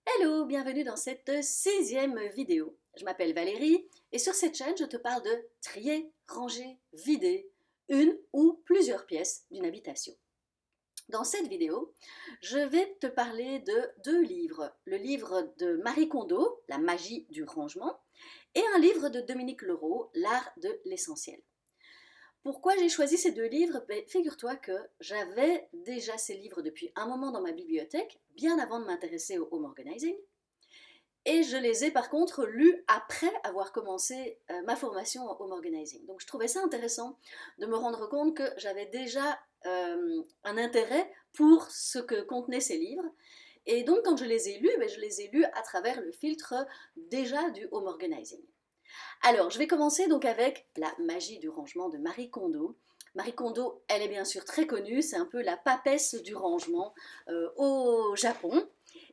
Hello, bienvenue dans cette 6e vidéo. Je m'appelle Valérie et sur cette chaîne, je te parle de trier, ranger, vider une ou plusieurs pièces d'une habitation. Dans cette vidéo, je vais te parler de deux livres. Le livre de Marie Kondo, La magie du rangement, et un livre de Dominique Leroux, L'art de l'essentiel. Pourquoi j'ai choisi ces deux livres? Figure-toi que j'avais déjà ces livres depuis un moment dans ma bibliothèque, bien avant de m'intéresser au home organizing. Et je les ai par contre lus après avoir commencé ma formation en home organizing. Donc je trouvais ça intéressant de me rendre compte que j'avais déjà un intérêt pour ce que contenaient ces livres. Et donc quand je les ai lus, je les ai lus à travers le filtre déjà du home organizing. Alors je vais commencer donc avec La magie du rangement de Marie Kondo. Marie Kondo, elle est bien sûr très connue, c'est un peu la papesse du rangement au Japon.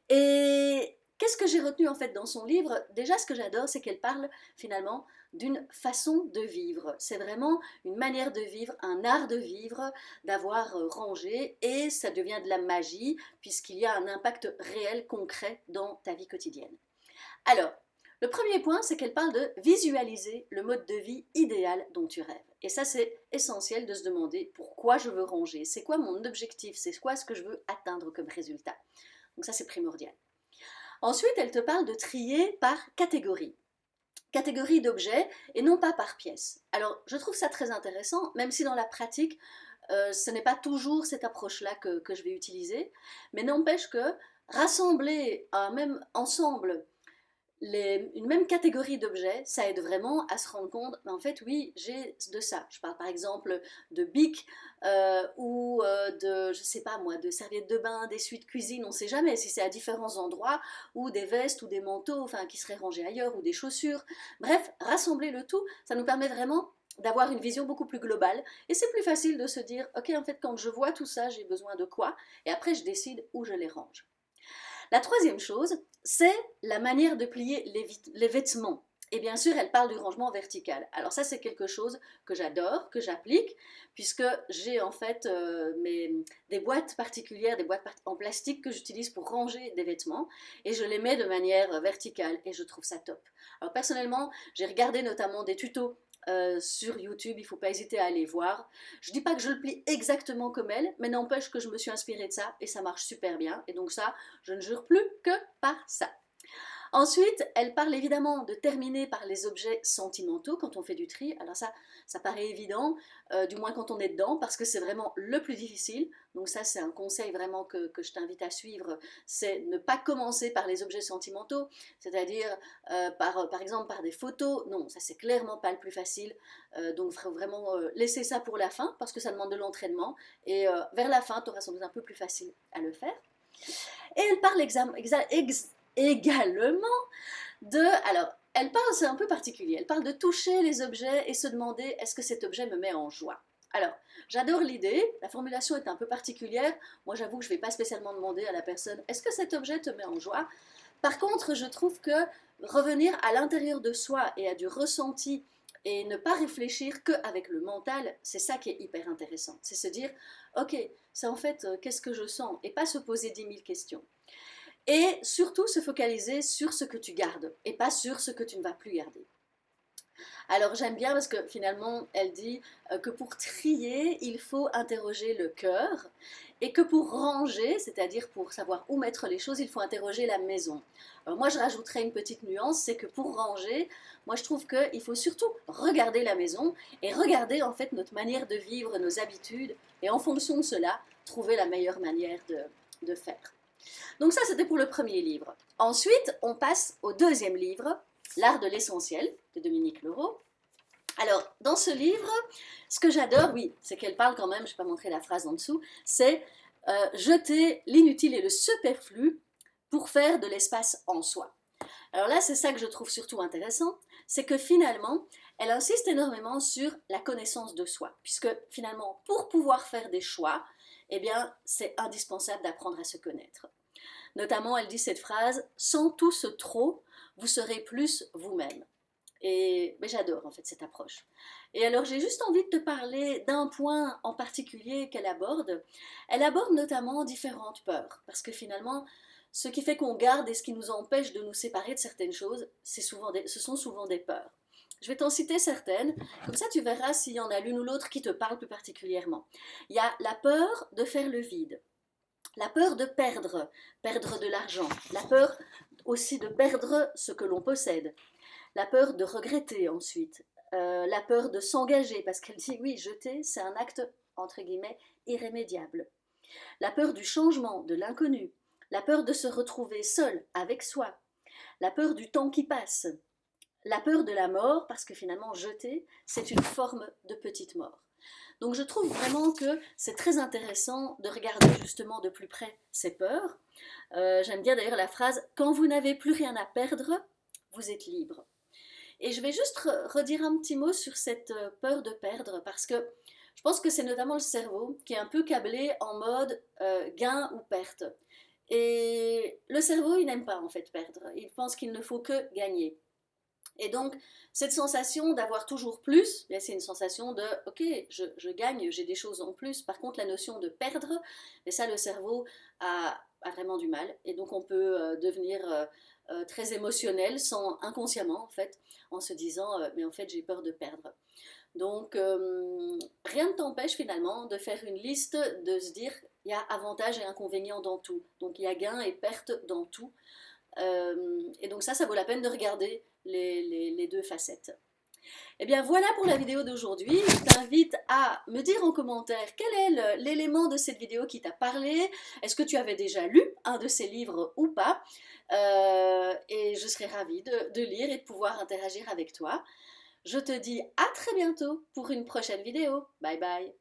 Et qu'est-ce que j'ai retenu en fait dans son livre? Déjà, ce que j'adore, c'est qu'elle parle finalement d'une façon de vivre. C'est vraiment une manière de vivre, un art de vivre, d'avoir rangé, et ça devient de la magie puisqu'il y a un impact réel, concret dans ta vie quotidienne. Alors, le premier point, c'est qu'elle parle de visualiser le mode de vie idéal dont tu rêves. Et ça, c'est essentiel de se demander pourquoi je veux ranger, c'est quoi mon objectif, c'est quoi ce que je veux atteindre comme résultat. Donc ça, c'est primordial. Ensuite, elle te parle de trier par catégorie. Catégorie d'objets et non pas par pièce. Alors, je trouve ça très intéressant, même si dans la pratique, ce n'est pas toujours cette approche-là que je vais utiliser, mais n'empêche que rassembler même ensemble une même catégorie d'objets, ça aide vraiment à se rendre compte, mais en fait, oui, j'ai de ça. Je parle par exemple de bic ou de, je sais pas moi, de serviettes de bain, d'essuie de cuisine, on ne sait jamais si c'est à différents endroits, ou des vestes ou des manteaux, enfin, qui seraient rangés ailleurs, ou des chaussures. Bref, rassembler le tout, ça nous permet vraiment d'avoir une vision beaucoup plus globale. Et c'est plus facile de se dire, ok, en fait, quand je vois tout ça, j'ai besoin de quoi? Et après, je décide où je les range. La troisième chose, c'est la manière de plier les vêtements. Et bien sûr, elle parle du rangement vertical. Alors ça, c'est quelque chose que j'adore, que j'applique, puisque j'ai en fait des boîtes particulières, des boîtes en plastique que j'utilise pour ranger des vêtements, et je les mets de manière verticale, et je trouve ça top. Alors personnellement, j'ai regardé notamment des tutos sur YouTube, il ne faut pas hésiter à aller voir. Je ne dis pas que je le plie exactement comme elle, mais n'empêche que je me suis inspirée de ça et ça marche super bien. Et donc ça, je ne jure plus que par ça. Ensuite, elle parle évidemment de terminer par les objets sentimentaux quand on fait du tri. Alors ça paraît évident, du moins quand on est dedans, parce que c'est vraiment le plus difficile. Donc ça, c'est un conseil vraiment que je t'invite à suivre, c'est ne pas commencer par les objets sentimentaux, c'est-à-dire par exemple par des photos. Non, ça c'est clairement pas le plus facile. Donc il faut vraiment laisser ça pour la fin, parce que ça demande de l'entraînement. Et vers la fin, tu auras sans doute un peu plus facile à le faire. Et elle parle également de... Alors, elle parle, c'est un peu particulier, elle parle de toucher les objets et se demander est-ce que cet objet me met en joie. Alors, j'adore l'idée, la formulation est un peu particulière. Moi, j'avoue que je ne vais pas spécialement demander à la personne est-ce que cet objet te met en joie. Par contre, je trouve que revenir à l'intérieur de soi et à du ressenti et ne pas réfléchir qu'avec le mental, c'est ça qui est hyper intéressant. C'est se dire, ok, c'est en fait qu'est-ce que je sens et pas se poser 10 000 questions. Et surtout se focaliser sur ce que tu gardes et pas sur ce que tu ne vas plus garder. Alors j'aime bien parce que finalement elle dit que pour trier, il faut interroger le cœur et que pour ranger, c'est-à-dire pour savoir où mettre les choses, il faut interroger la maison. Alors moi je rajouterais une petite nuance, c'est que pour ranger, moi je trouve qu'il faut surtout regarder la maison et regarder en fait notre manière de vivre, nos habitudes, et en fonction de cela, trouver la meilleure manière de faire. Donc ça, c'était pour le premier livre. Ensuite, on passe au deuxième livre, L'art de l'essentiel, de Dominique Leroux. Alors, dans ce livre, ce que j'adore, oui, c'est qu'elle parle quand même, je ne vais pas montrer la phrase en dessous, c'est jeter l'inutile et le superflu pour faire de l'espace en soi. Alors là, c'est ça que je trouve surtout intéressant, c'est que finalement, elle insiste énormément sur la connaissance de soi, puisque finalement, pour pouvoir faire des choix, eh bien, c'est indispensable d'apprendre à se connaître. Notamment, elle dit cette phrase: sans tout ce trop, vous serez plus vous-même. Mais j'adore en fait cette approche. Et alors j'ai juste envie de te parler d'un point en particulier qu'elle aborde. Elle aborde notamment différentes peurs, parce que finalement, ce qui fait qu'on garde et ce qui nous empêche de nous séparer de certaines choses, ce sont souvent des peurs. Je vais t'en citer certaines, comme ça tu verras s'il y en a l'une ou l'autre qui te parle plus particulièrement. Il y a la peur de faire le vide, la peur de perdre de l'argent, la peur aussi de perdre ce que l'on possède, la peur de regretter ensuite, la peur de s'engager, parce qu'elle dit oui, jeter, c'est un acte, entre guillemets, irrémédiable. La peur du changement, de l'inconnu, la peur de se retrouver seul avec soi, la peur du temps qui passe, la peur de la mort, parce que finalement, jeter, c'est une forme de petite mort. Donc je trouve vraiment que c'est très intéressant de regarder justement de plus près ces peurs. J'aime bien d'ailleurs la phrase « Quand vous n'avez plus rien à perdre, vous êtes libre ». Et je vais juste redire un petit mot sur cette peur de perdre, parce que je pense que c'est notamment le cerveau qui est un peu câblé en mode gain ou perte. Et le cerveau, il n'aime pas en fait perdre, il pense qu'il ne faut que gagner. Et donc, cette sensation d'avoir toujours plus, c'est une sensation de « ok, je gagne, j'ai des choses en plus ». Par contre, la notion de perdre, et ça, le cerveau a vraiment du mal. Et donc, on peut devenir très émotionnel, inconsciemment, en fait, en se disant « mais en fait, j'ai peur de perdre ». Donc, rien ne t'empêche finalement de faire une liste, de se dire il y a avantages et inconvénients dans tout. Donc, il y a gains et pertes dans tout. Et donc ça vaut la peine de regarder les deux facettes. Et bien voilà pour la vidéo d'aujourd'hui. Je t'invite à me dire en commentaire quel est l'élément de cette vidéo qui t'a parlé. Est-ce que tu avais déjà lu un de ces livres ou pas? Et je serais ravie de lire et de pouvoir interagir avec toi. Je te dis à très bientôt pour une prochaine vidéo. Bye bye.